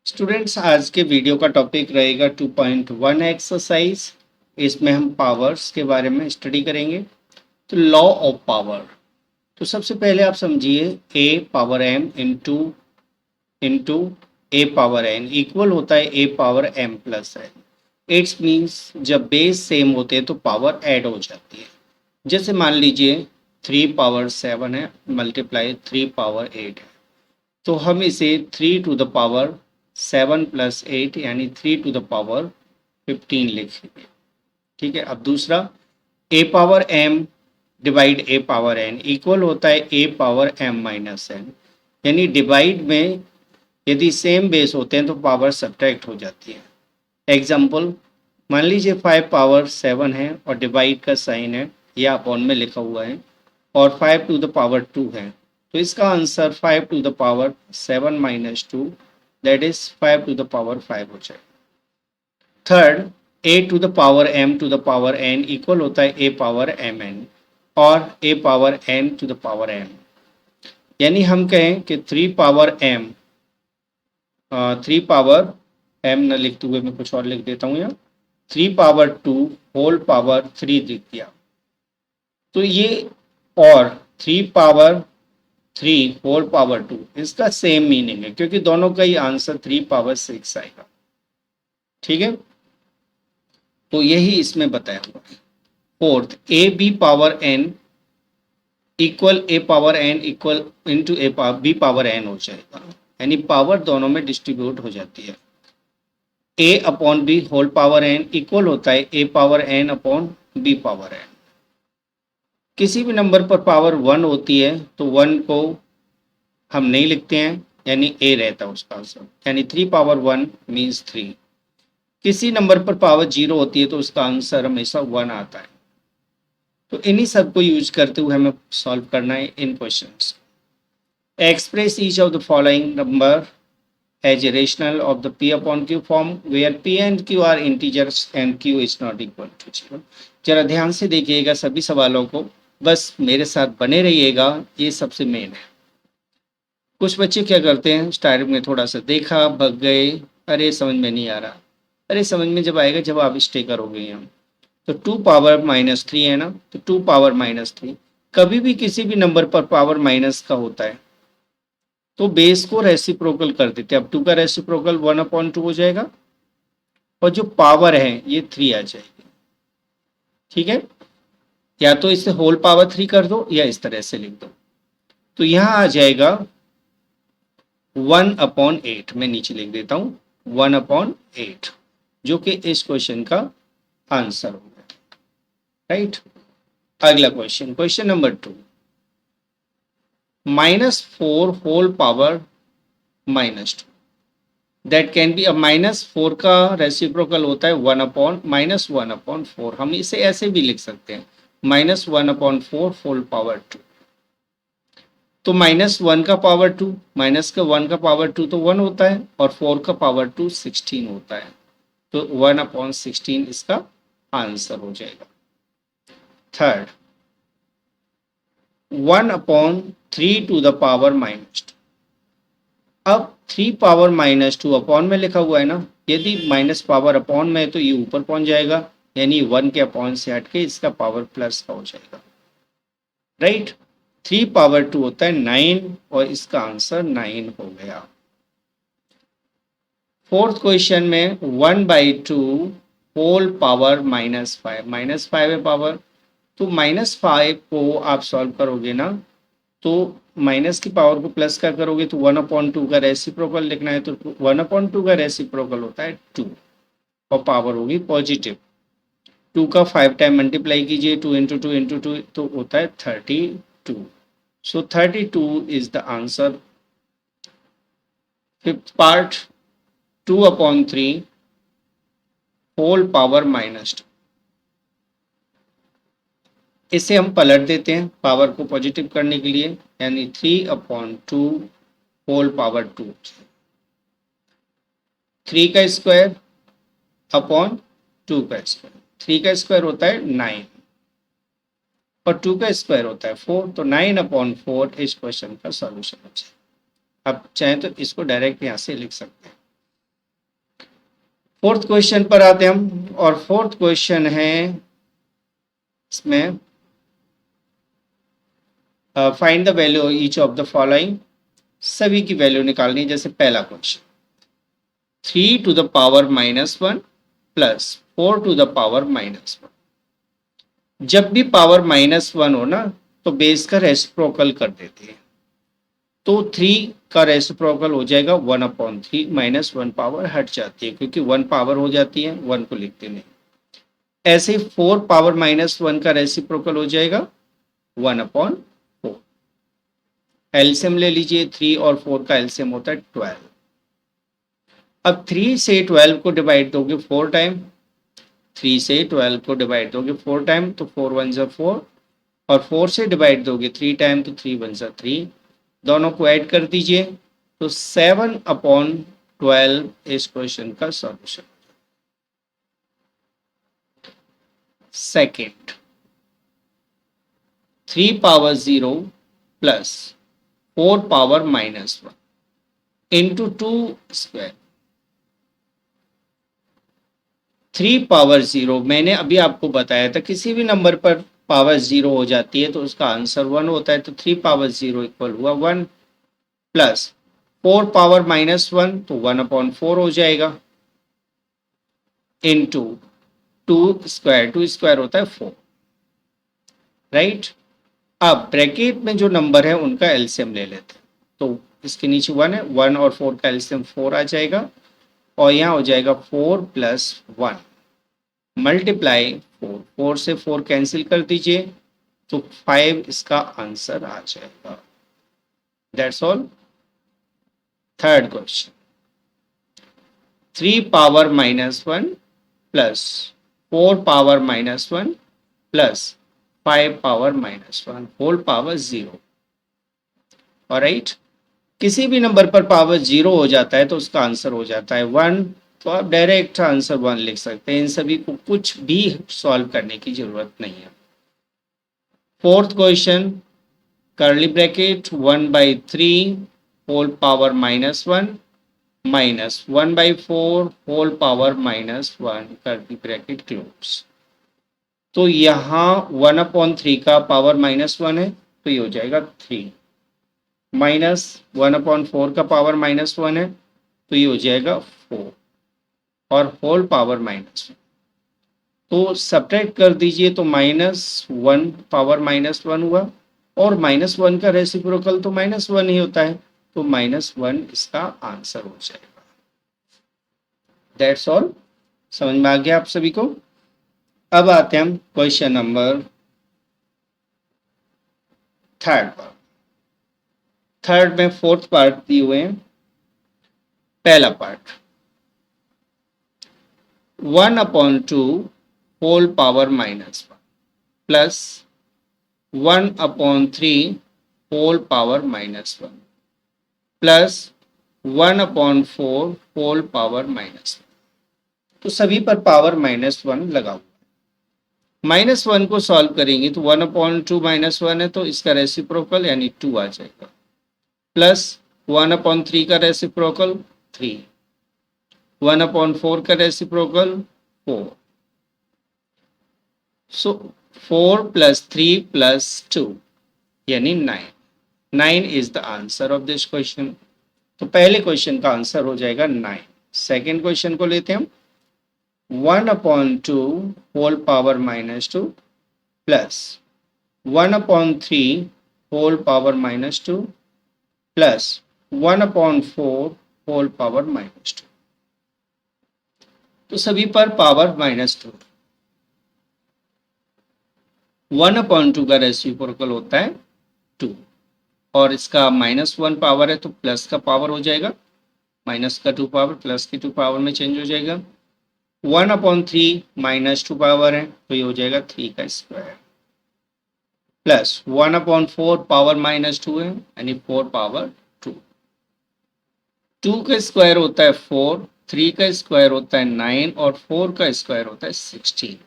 Students, आज के video का टॉपिक रहेगा 2.1 एक्सरसाइज। इसमें हम पावर्स के बारे में स्टडी करेंगे। तो लॉ ऑफ पावर, तो सबसे पहले आप समझिए A power M into A power N equal होता है A power M plus N. It's means जब बेस सेम होते हैं तो पावर ऐड हो जाती है। जैसे मान लीजिए 3 पावर 7 है मल्टीप्लाई 3 पावर 8 है, तो हम इसे 3 टू द पावर 7 + 8 यानी 3 टू द पावर 15 लिखेंगे। ठीक है। अब दूसरा ए पावर एम डिवाइड ए पावर एन इक्वल होता है A power M minus N, यानी डिवाइड में यदि सेम बेस होते हैं तो पावर सब्ट्रैक्ट हो जाती है। एग्जाम्पल, मान लीजिए 5 पावर 7 है और डिवाइड का साइन है या अपॉन में लिखा हुआ है और 5 टू द पावर 2 है, तो इसका answer 5 to the power 7 - 2 that is 5 to the power 5 हो जाएगा। Third, A to the power M to the power N equal होता है ए पावर एम एन और A power N to the power M, यानी हम कहें कि 3 power M न लिखते हुए मैं कुछ और लिख देता हूँ, यहाँ 3 पावर 2 होल पावर 3 लिख दिया। तो ये और 3 पावर 3 होल पावर 2 इसका सेम मीनिंग है, क्योंकि दोनों का ही आंसर 3 पावर 6 आएगा। ठीक है, तो यही इसमें बताया हुआ है। Fourth, A B power N equal A power N equal into A B power N हो जाएगा, यानी पावर दोनों में डिस्ट्रीब्यूट हो जाती है। A upon B whole power N equal होता है A power N upon B power N. किसी भी नंबर पर पावर 1 होती है तो 1 को हम नहीं लिखते हैं, यानी ए रहता है उसका आंसर, यानी 3 पावर 1 मीन्स 3। किसी नंबर पर पावर 0 होती है तो उसका आंसर हमेशा 1 आता है। तो इन्हीं सब को यूज करते हुए हमें सॉल्व करना है इन questions. Express each of the following number as a rational of the p upon q form where p and q are integers and q is not equal to 0। जरा ध्यान से देखिएगा सभी सवालों को, बस मेरे साथ बने रहिएगा, ये सबसे मेन है। कुछ बच्चे क्या करते हैं, स्टार्टिंग में थोड़ा सा देखा भग गए, अरे समझ में नहीं आ रहा। अरे समझ में जब आएगा जब आप स्टे करोगे यहाँ। तो 2 पावर -3 है ना, तो 2 पावर -3 कभी भी किसी भी नंबर पर पावर माइनस का होता है तो बेस को रेसिप्रोकल कर देते हैं। अब 2 का रेसिप्रोकल 1/2 हो जाएगा और जो पावर है ये 3 आ जाएगी। ठीक है, या तो इसे होल पावर 3 कर दो या इस तरह से लिख दो, तो यहां आ जाएगा 1/8। मैं नीचे लिख देता हूं 1/8, जो कि इस क्वेश्चन का आंसर होगा। राइट। अगला question, question number 2, -4 whole power -2 that can be. अब -4 का रेसिप्रोकल होता है 1/-1/4। हम इसे ऐसे भी लिख सकते हैं -1/4 होल पावर 2। तो -1 का पावर 2 माइनस का 1 का पावर 2 तो 1 होता है और 4 का पावर 2 16 होता है, तो 1/16 इसका आंसर हो जाएगा। Third, 1/3 to the power -2। अब 3 पावर -2 अपॉन में लिखा हुआ है ना, यदि माइनस पावर अपॉन में है तो ये ऊपर पहुंच जाएगा, यानी 1 के अपॉन से हट के इसका पावर प्लस का हो जाएगा। राइट। 3 पावर 2 होता है 9 और इसका आंसर 9 हो गया। फोर्थ क्वेश्चन में 1/2 होल पावर -5 है पावर, तो -5 को आप सॉल्व करोगे ना, तो माइनस की पावर को प्लस का करोगे तो 1/2 का रेसिप्रोकल लिखना है, तो 1/2 का रेसिप्रोकल होता है 2 और पावर होगी पॉजिटिव। 2 का 5 टाइम मल्टीप्लाई कीजिए, 2 × 2 × 2 तो होता है 32। So 32 is the answer. Fifth part, 2/3 whole power -2। इसे हम पलट देते हैं पावर को पॉजिटिव करने के लिए, यानी 3/2 होल पावर 2। 3 का स्क्वायर अपॉन 2 का स्क्वायर, 3 का स्क्वायर होता है 9 और 2 का स्क्वायर होता है 4, तो 9/4 इस क्वेश्चन का सॉल्यूशन हो जाए। अब चाहे तो इसको डायरेक्ट यहाँ से लिख सकते हैं। फोर्थ क्वेश्चन पर आते हैं हम, और फोर्थ क्वेश्चन है इसमें find the value each of the following, सभी की वैल्यू निकालनी है। जैसे पहला question 3 to the power -1 plus 4 to the power -1। जब भी पावर -1 हो ना तो बेस का रेसिप्रोकल कर देते हैं, तो 3 का रेसिप्रोकल हो जाएगा 1/3, -1 पावर हट जाती है क्योंकि 1 पावर हो जाती है, 1 को लिखते नहीं। ऐसे ही 4 पावर -1 का रेसिप्रोकल हो जाएगा 1/4। एलसीएम ले लीजिए, 3 और 4 का एलसीएम होता है 12। अब 3 से 12 को डिवाइड दोगे 4 टाइम, 3 से 12 को डिवाइड दोगे 4 टाइम तो 4 1 जा 4, और 4 से डिवाइड दोगे 3 टाइम तो 3 1 जा 3। दोनों को ऐड कर दीजिए तो 7/12 इस क्वेश्चन का solution. Second 3 power 0 plus 4 power -1 into 2 square. 3 power 0 मैंने अभी आपको बताया था, किसी भी नंबर पर पावर 0 हो जाती है तो उसका आंसर 1 होता है, तो 3 पावर 0 इक्वल हुआ 1, प्लस 4 पावर -1 तो 1/4 हो जाएगा, इंटू 2 स्क्वायर, 2 स्क्वायर होता है 4, राइट। अब ब्रैकेट में जो नंबर है उनका एलसीएम ले लेते हैं, तो इसके नीचे 1 है, 1 और 4 का एलसीएम 4 आ जाएगा, और यहाँ हो जाएगा 4 + 1 मल्टीप्लाई 4, 4 से 4 कैंसिल कर दीजिए तो 5 इसका आंसर आ जाएगा। That's all. Third question 3 power -1 plus 4 power -1 plus 5 power -1 whole power 0। Alright, किसी भी नंबर पर पावर 0 हो जाता है तो उसका आंसर हो जाता है 1, तो आप डायरेक्ट आंसर 1 लिख सकते हैं। इन सभी को कुछ भी सॉल्व करने की जरूरत नहीं है। Fourth question curly bracket 1/3 whole power -1 minus 1/4 whole power -1 curly bracket close. तो यहाँ 1/3 का पावर -1 है तो ये हो जाएगा 3, माइनस 1/4 का पावर -1 है तो ये हो जाएगा 4, और होल पावर -1 तो सब्ट्रैक्ट कर दीजिए तो -1 पावर -1 हुआ, और -1 का रेसिप्रोकल तो -1 ही होता है, तो -1 इसका आंसर हो जाएगा। That's all. समझ में आ गया आप सभी को। अब आते हैं हम क्वेश्चन नंबर थर्ड पर। थर्ड में फोर्थ पार्ट दिए हुए हैं। पहला part 1/2 whole power -1 plus 1/3 whole power -1 plus 1/4 whole power -1। तो सभी पर पावर -1 लगाओ। -1 को सॉल्व करेंगे तो 1/2 -1 है तो इसका रेसिप्रोकल यानी 2 आ जाएगा, प्लस 1/3 का रेसिप्रोकल 3, 1/4 का रेसिप्रोकल 4। सो 4 + 3 + 2 यानी 9। 9 is the answer of this question. तो पहले क्वेश्चन का आंसर हो जाएगा 9। सेकेंड क्वेश्चन को लेते हैं हम। 1/2 whole power -2 plus 1/3 whole power -2 plus 1/4 whole power -2। तो सभी पर पावर -2। 1/2 का रेसिप्रोकल होता है 2, और इसका -1 पावर है तो प्लस का पावर हो जाएगा, माइनस का 2 पावर प्लस की 2 पावर में चेंज हो जाएगा। 1/3 -2 पावर है तो ये हो जाएगा 3 का स्क्वायर, प्लस 1/4 पावर -2 है यानी 4 पावर 2। 2 का स्क्वायर होता है 4, 3 का स्क्वायर होता है 9, और 4 का स्क्वायर होता है 16।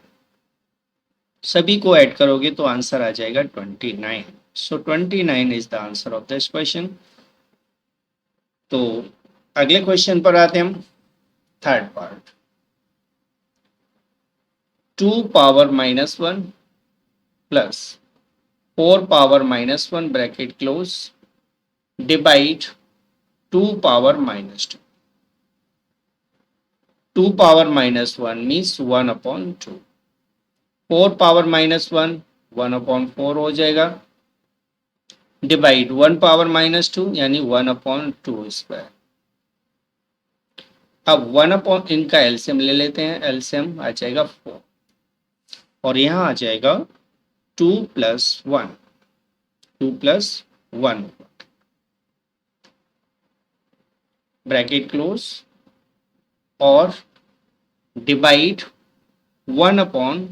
सभी को ऐड करोगे तो आंसर आ जाएगा 29। सो 29 is the answer of this question. तो अगले क्वेश्चन पर आते हैं हम। Third part 2 power minus one plus 4 power minus one bracket close divide 2 power minus two. 2 power minus one means 1/2. 4 power minus one 1/4 हो जाएगा डिवाइड 1 पावर माइनस टू यानी 1/2 square. अब 1 इनका एलसीएम ले लेते हैं. एलसीएम आ जाएगा 4 और यहां आ जाएगा 2 प्लस 1. 2 प्लस 1 ब्रैकेट क्लोज और डिवाइड 1/4.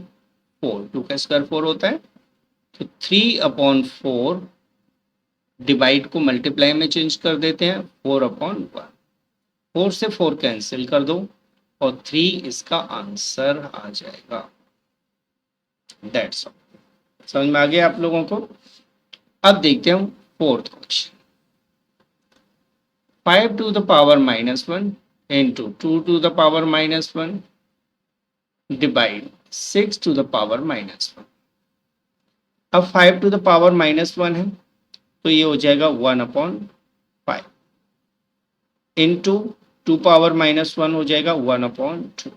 2 का स्क्वायर 4 होता है तो 3/4 डिवाइड को मल्टीप्लाई में चेंज कर देते हैं 4/1. 4 से 4 कैंसिल कर दो और 3 इसका आंसर आ जाएगा. That's all. समझ में आ गया आप लोगों को. अब देखते हैं fourth question. 5 to the power minus 1 into 2 to the power minus 1 divide 6 to the power minus 1. अब 5 to the power minus 1 है तो ये हो जाएगा 1/5 इंटू 2 पावर माइनस 1 हो जाएगा 1/2.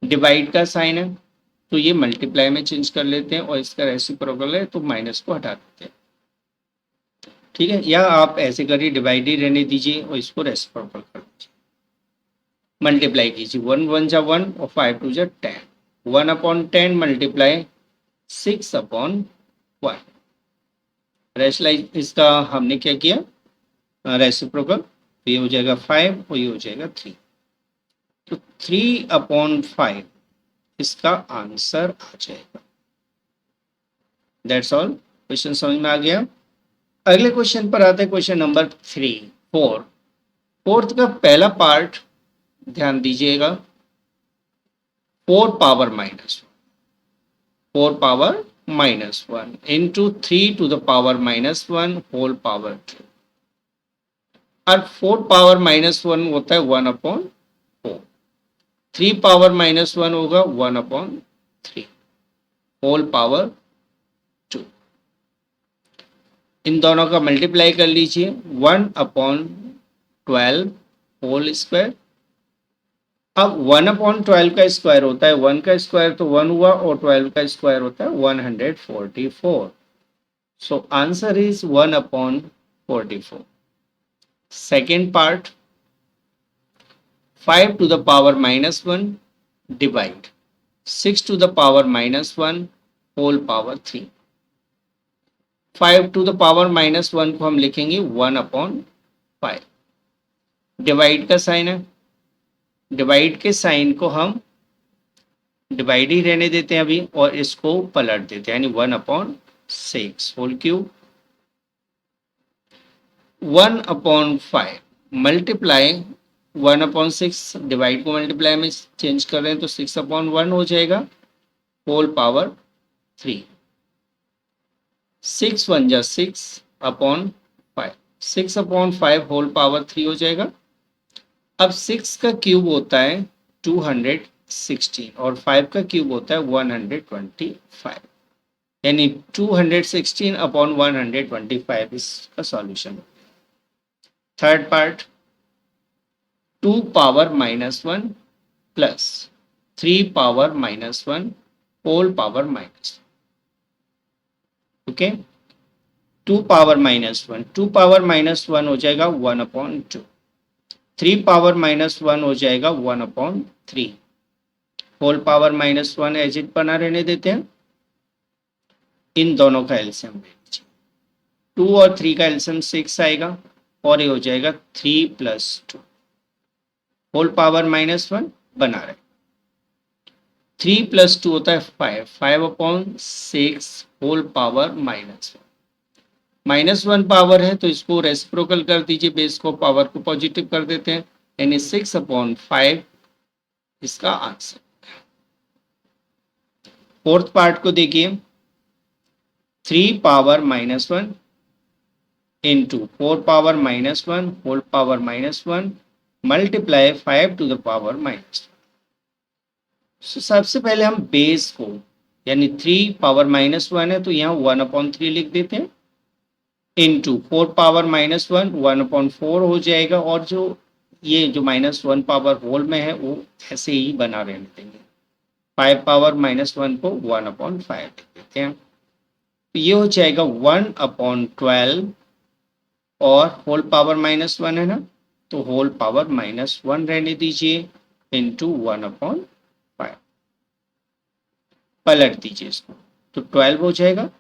डिवाइड का साइन है तो ये मल्टीप्लाई में चेंज कर लेते हैं और इसका रेसिप्रोकल है तो माइनस को हटा देते हैं. ठीक है, या आप ऐसे करिए डिवाइड ही रहने दीजिए और इसको रेसिप्रोकल कर दीजिए. मल्टीप्लाई कीजिए 1 1 जा 1 और 5 2 जा 10. 1/10 मल्टीप्लाई 6/1. रेशलाइज इसका हमने क्या किया रेसिप्रोकल तो ये हो जाएगा 5 और ये हो जाएगा 3. तो 3/5 इसका आंसर आ जाएगा. That's all. क्वेश्चन समझ में आ गया. अगले क्वेश्चन पर आते हैं. Question number 4. फोर्थ का पहला पार्ट ध्यान दीजिएगा. 4 power minus 1 into 3 to the power minus 1 whole power 2. और 4 पावर माइनस 1 होता है 1/4. 3 पावर माइनस 1 होगा 1/3 होल पावर 2. इन दोनों का मल्टीप्लाई कर लीजिए 1/12 होल स्क्वायर. अब 1/12 का स्क्वायर होता है 1 का स्क्वायर तो 1 हुआ और 12 का स्क्वायर होता है 144. So answer is 1/44. Second part 5 to the power minus 1 divide 6 to the power minus 1 whole power 3. 5 to the power minus 1 को हम लिखेंगे 1/5. डिवाइड का साइन है. डिवाइड के साइन को हम डिवाइड ही रहने देते हैं अभी और इसको पलट देते हैं यानी 1/6 होल क्यूब. 1/5 मल्टीप्लाई 1/6 डिवाइड को मल्टीप्लाई में चेंज कर रहे हैं तो 6/1 हो जाएगा होल पावर 3. 6 1 जा 6/5. 6/5 होल पावर 3 हो जाएगा. अब 6 का क्यूब होता है 216 और 5 का क्यूब होता है 125 यानी 216/125 इसका solution. Third part 2 power minus 1 plus 3 power minus 1 whole power minus. Okay 2 power minus 1 2 power minus 1 हो जाएगा 1/2. 3 पावर माइनस 1 हो जाएगा 1/3 whole power minus 1 as it बना रहने देते हैं. इन दोनों का एलसीएम ले लीजिए. 2 और 3 का एलसीएम 6 आएगा और ये हो जाएगा 3 + 2 होल पावर -1 बना रहे. 3 + 2 होता है 5 5/6 होल पावर -1. -1 पावर है तो इसको रेसिप्रोकल कर दीजिए. बेस को पावर को पॉजिटिव कर देते हैं यानी 6/5 इसका आंसर. फोर्थ पार्ट को देखिए 3 power -1 into 4 power -1 whole power -1 multiply 5 to the power -1. सबसे पहले हम बेस को, यानी 3 पावर -1 है तो यहाँ 1/3 लिख देते हैं, इंटू 4 पावर -1 1/4 हो जाएगा, और जो ये जो -1 पावर होल में है वो ऐसे ही बना रहने देंगे। 5 पावर -1 को 1/5 लिख देते हैं, तो ये हो जाएगा 1/12, और होल पावर -1 है ना, तो होल पावर -1 रहने दीजिए, इंटू 1/5, पलट दीजिए इसको, तो 12 हो जाएगा।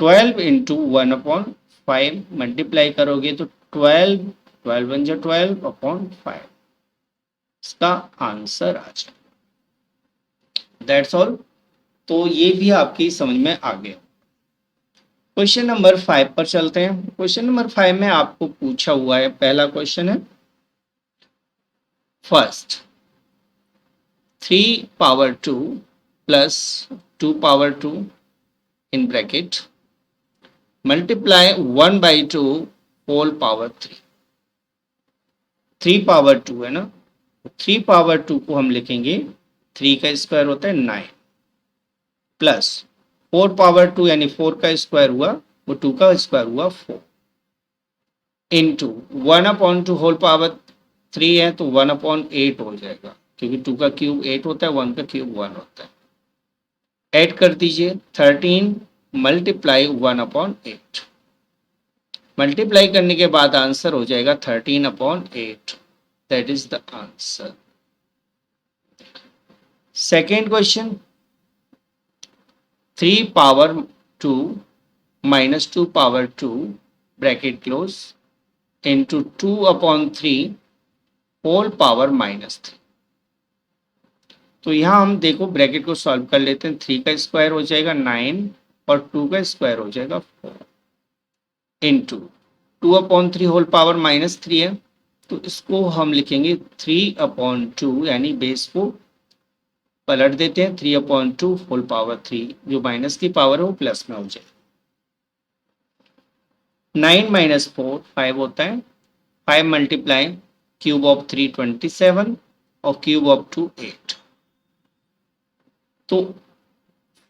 12 इंटू 1/5 मल्टीप्लाई करोगे तो 12, 12 वन जा 12/5, इसका आंसर आ जाएगा। That's all. तो ये भी आपकी समझ में आ गया। क्वेश्चन नंबर 5 पर चलते हैं। क्वेश्चन नंबर 5 में आपको पूछा हुआ है, पहला क्वेश्चन है, first 3 power 2 plus 2 power 2 in bracket multiply 1/2 whole power 3। 3 power 2 है ना, 3 पावर 2 को हम लिखेंगे, 3 का स्क्वायर होता है 9, प्लस 4 पावर 2 यानी 4 का स्क्वायर हुआ, वो 2 का स्क्वायर हुआ 4, इंटू 1/2 होल पावर 3 है तो 1/8 हो जाएगा, क्योंकि 2 का क्यूब 8 होता है, 1 का क्यूब 1 होता है। ऐड कर दीजिए 13 मल्टीप्लाई 1/8, मल्टीप्लाई करने के बाद आंसर हो जाएगा 13/8, that is the answer. Second question, 3 power 2 minus 2 power 2 bracket close into 2/3 whole power -3। तो यहां हम देखो ब्रैकेट को सॉल्व कर लेते हैं, 3 का स्क्वायर हो जाएगा 9 और 2 का स्क्वायर हो जाएगा 4, इंटू 2/3 होल पावर -3 है, तो इसको हम लिखेंगे 3/2, यानी बेस को पलट देते हैं, 3/2 होल पावर 3, जो माइनस की पावर है वो प्लस में हो जाएगा। 9 माइनस 4 5 होता है, 5 मल्टीप्लाई क्यूब ऑफ 3 27 और क्यूब ऑफ 2 8, तो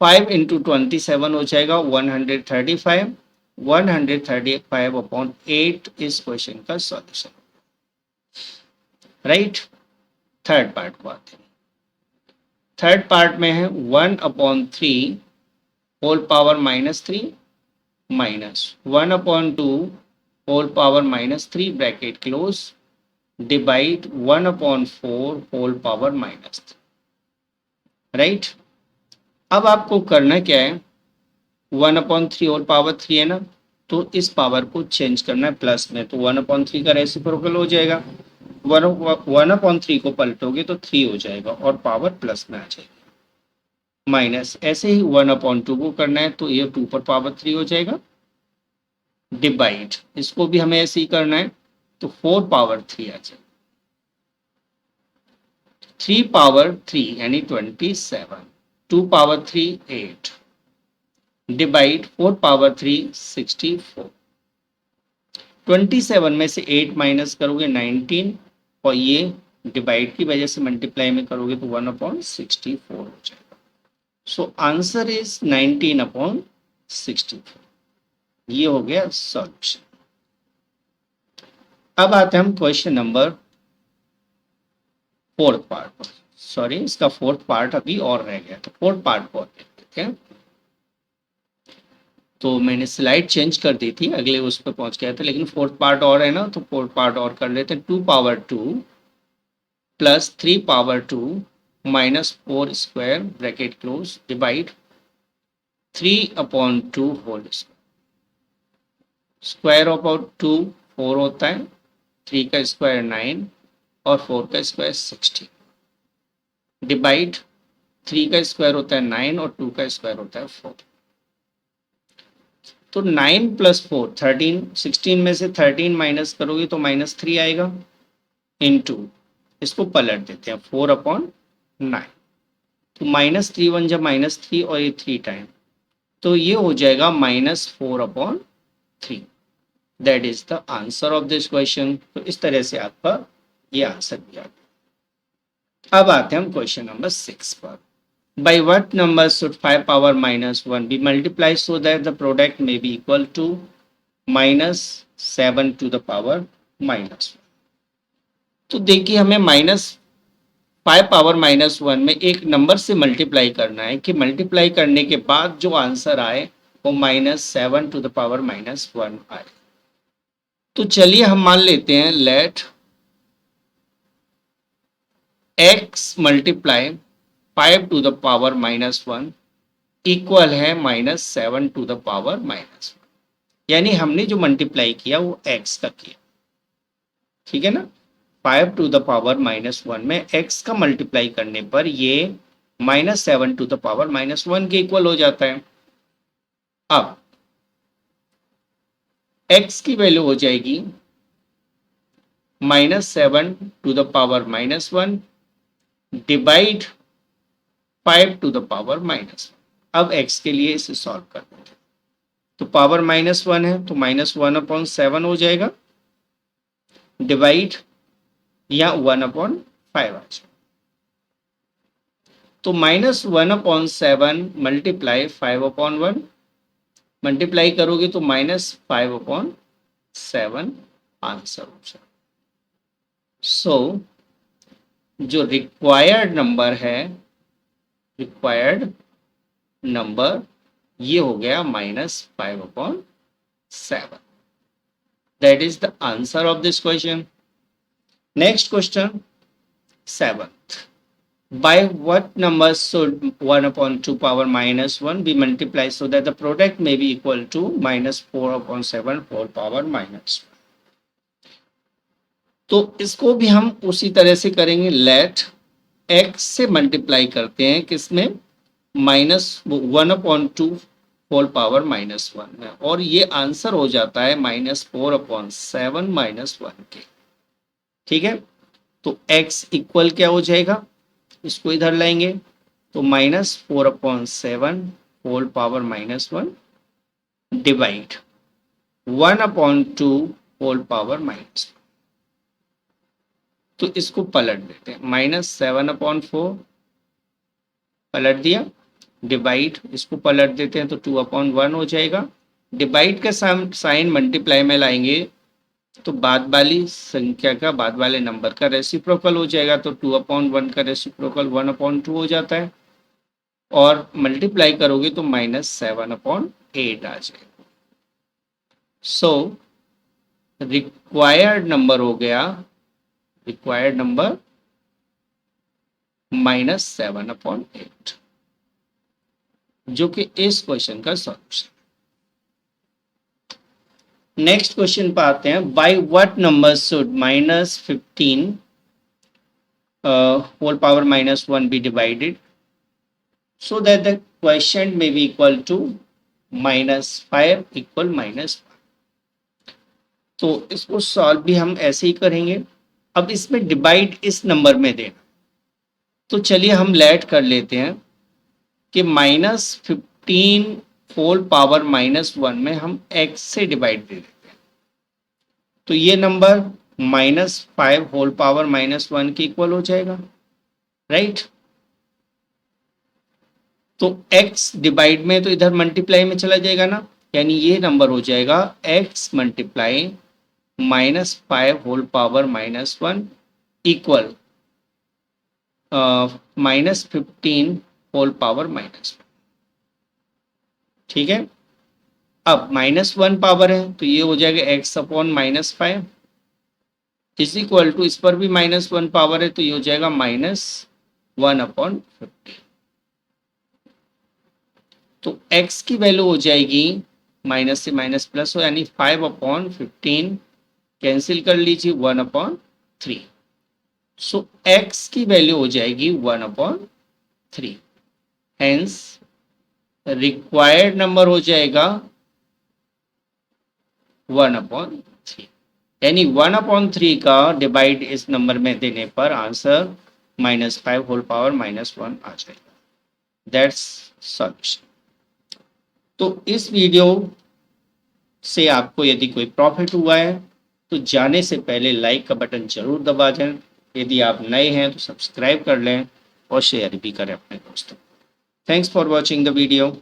5 इंटू 27 हो जाएगा 135, 135/8 इस क्वेश्चन का सॉल्यूशन, राइट। थर्ड पार्ट को आते हैं। थर्ड पार्ट में है 1/3 whole power -3 minus 1/2 whole power -3 bracket close divide 1/4 whole power -3, right. अब आपको करना क्या है, 1/3 होल पावर 3 है ना, तो इस पावर को चेंज करना है प्लस में, तो 1/3 का रेसिप्रोकल हो जाएगा, 1/3 को पलटोगे तो 3 हो जाएगा और पावर प्लस में आ जाएगी, माइनस ऐसे ही 1/2 को करना है तो ये 2 पर पावर 3 हो जाएगा, डिवाइड इसको भी हमें ऐसे ही करना है तो 4 पावर 3 आ जाएगा, 3 पावर 3 यानी 27, 2 पावर 3 8, डिवाइड 4 पावर 3 64, 27 में से 8 माइनस करोगे 19, और ये डिवाइड की वजह से मल्टीप्लाई में करोगे तो 1/64 हो जाएगा। सो आंसर इज 19/64, ये हो गया सॉल्यूशन। अब आते हैं हम क्वेश्चन नंबर फोर्थ पार्ट पर, सॉरी इसका फोर्थ पार्ट अभी और रह गया, तो फोर्थ पार्ट को देख लेते हैं। तो मैंने स्लाइड चेंज कर दी थी, अगले उस पर पहुंच गया था, लेकिन फोर्थ पार्ट और है ना, तो फोर्थ पार्ट और कर लेते हैं। 2 power 2 plus 3 power 2 minus 4 square bracket close divide 3/2 whole square, square of 2 4 होता है, 3 का स्क्वायर 9 और 4 का स्क्वायर 16, डिवाइड 3 का स्क्वायर होता है 9 और 2 का स्क्वायर होता है 4, तो 9 प्लस 4 13, 16 में से 13 माइनस करोगे तो -3 आएगा, इनटू इसको पलट देते हैं 4/9, तो -3 1 जब -3 और ये 3 टाइम, तो ये हो जाएगा -4/3, that is the answer of this question. तो इस तरह से आपका ये आंसर भी आ गया। अब आते हैं हम क्वेश्चन नंबर 6 पर। By what number should 5 power minus 1 be multiply so that the product may be equal to minus 7 to the power minus 1। तो देखिए हमें माइनस 5 पावर माइनस 1 में एक नंबर से मल्टीप्लाई करना है कि मल्टीप्लाई करने के बाद जो आंसर आए वो minus 7 to the power minus 1 आए। तो चलिए हम मान लेते हैं let x multiply 5 to the power minus 1 equal है minus 7 to the power minus 1। यानी हमने जो मल्टीप्लाई किया वो x का किया, ठीक है ना। 5 टू द पावर माइनस 1 में x का मल्टीप्लाई करने पर ये minus 7 to the power minus 1 के इक्वल हो जाता है। अब x की वैल्यू हो जाएगी minus 7 to the power minus 1 divide 5 to the power minus 1। अब x के लिए इसे सॉल्व कर देते हैं। तो पावर माइनस 1 है तो माइनस 1/7 हो जाएगा डिवाइड या 1/5 आ जाएगा। तो माइनस 1/7 मल्टीप्लाई 5/1 मल्टीप्लाई करोगे तो माइनस 5/7 आंसर हो जाएगा। सो जो रिक्वायर्ड नंबर है, रिक्वायर्ड नंबर ये हो गया -5/7। That is the answer of this question. Next question 7th। By what number should 1/2 power minus 1 be multiplied so that the product may be equal to -4/7 whole power minus 1? तो इसको भी हम उसी तरह से करेंगे। लेट x से multiply करते हैं किसमें, -1/2 होल पावर -1 में, और ये आंसर हो जाता है -4/7 -1 के। ठीक है, तो x इक्वल क्या हो जाएगा, इसको इधर लाएंगे तो -4/7 whole power -1 divide 1/2 whole power -1। तो इसको पलट देते हैं, -7/4 पलट दिया, डिवाइड इसको पलट देते हैं तो 2/1 हो जाएगा। डिवाइड का साइन मल्टीप्लाई में लाएंगे तो बाद वाली संख्या का, बाद वाले नंबर का रेसिप्रोकल हो जाएगा। तो 2/1 का रेसिप्रोकल 1/2 हो जाता है, और मल्टीप्लाई करोगे तो -7/8 आ जाएगा। सो रिक्वायर्ड नंबर हो गया, रिक्वायर्ड नंबर -7/8, जो कि इस क्वेश्चन का सॉल्यूशन। नेक्स्ट क्वेश्चन पर आते हैं। By what number should -15 whole power -1 be divided so that the quotient may be equal to -5 equal -1? तो इसको सॉल्व भी हम ऐसे ही करेंगे। अब इसमें डिवाइड इस नंबर में देना, तो चलिए हम लेट कर लेते हैं कि -15 होल पावर -1 में हम x से डिवाइड दे देते हैं, तो ये नंबर -5 होल पावर -1 के इक्वल हो जाएगा, राइट। तो x डिवाइड में तो इधर मल्टीप्लाई में चला जाएगा ना, यानी ये नंबर हो जाएगा x multiply -5 whole power -1 equal -15 whole power -1। ठीक है, अब -1 पावर है तो ये हो जाएगा x/-5 इज इक्वल टू, इस पर भी -1 पावर है तो ये हो जाएगा -1/15। तो x की वैल्यू हो जाएगी, माइनस से माइनस प्लस हो, यानी 5/15 कैंसिल कर लीजिए 1/3। सो x की वैल्यू हो जाएगी 1/3। हेंस रिक्वायर्ड नंबर हो जाएगा 1/3, यानी 1/3 का डिवाइड इस नंबर में देने पर आंसर -5 होल पावर -1 आ जाएगा। That's solution. तो इस वीडियो से आपको यदि कोई प्रॉफिट हुआ है तो जाने से पहले लाइक का बटन जरूर दबा दें। यदि आप नए हैं तो सब्सक्राइब कर लें और शेयर भी करें अपने दोस्तों। Thanks for watching the video.